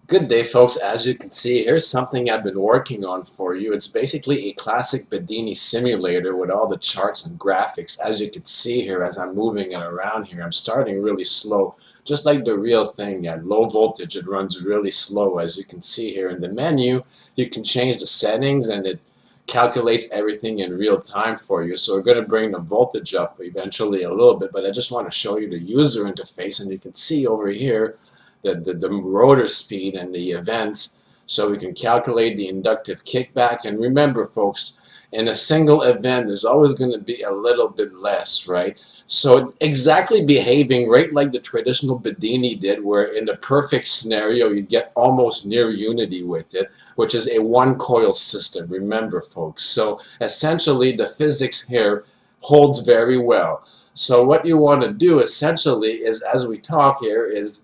Good day, folks. As you can see, here's something I've been working on for you. It's basically a classic Bedini simulator with all the charts and graphics. As you can see here, as I'm moving it around here, I'm starting really slow, just like the real thing. At low voltage, it runs really slow. As you can see here in the menu, you can change the settings and it calculates everything in real time for you. So we're going to bring the voltage up eventually a little bit, but I just want to show you the user interface, and you can see over here the rotor speed and the events, so we can calculate the inductive kickback. And remember, folks, in a single event there's always going to be a little bit less, right? So exactly behaving right like the traditional Bedini did, where in the perfect scenario you get almost near unity with it, which is a one coil system, remember, folks. So essentially the physics here holds very well. So what you want to do essentially is, as we talk here, is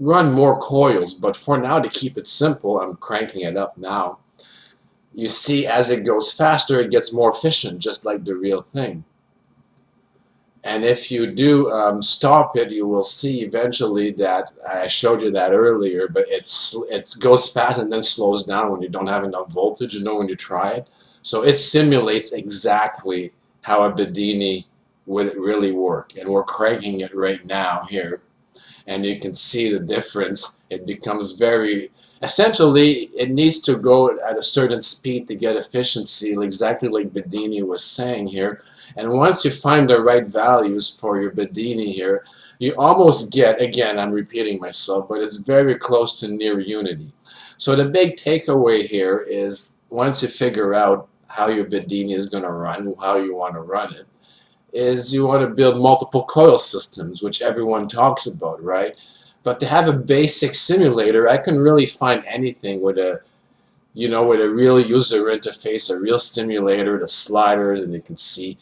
run more coils, but for now, to keep it simple, I'm cranking it up now. You see, as it goes faster, it gets more efficient, just like the real thing. And if you do stop it, you will see eventually that I showed you that earlier, but it goes fast and then slows down when you don't have enough voltage, when you try it. So it simulates exactly how a Bedini would really work. And we're cranking it right now here, and you can see the difference. It becomes very, essentially it needs to go at a certain speed to get efficiency, exactly like Bedini was saying here. And once you find the right values for your Bedini here, you almost get, again, I'm repeating myself, but it's very close to near unity. So the big takeaway here is, once you figure out how your Bedini is going to run, how you want to run it, is you want to build multiple coil systems, which everyone talks about, right? But to have a basic simulator, I couldn't really find anything with a, with a real user interface, a real simulator, the sliders, and you can see.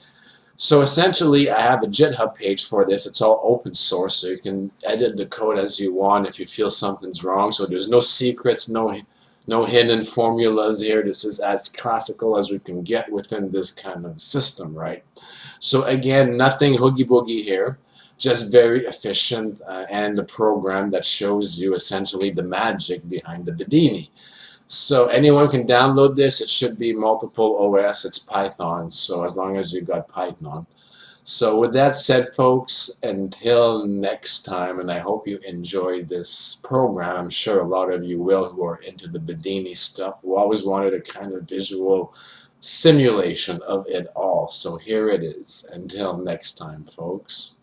So essentially, I have a GitHub page for this. It's all open source, so you can edit the code as you want if you feel something's wrong. So there's no secrets, no hidden formulas here. This is as classical as we can get within this kind of system, right? So again, nothing hoogie boogie here, just very efficient, and a program that shows you essentially the magic behind the Bedini. So anyone can download this. It should be multiple OS. It's Python, so as long as you got Python. So with that said, folks, until next time, and I hope you enjoyed this program. I'm sure a lot of you will, who are into the Bedini stuff, who always wanted a kind of visual simulation of it all. So here it is. Until next time, folks.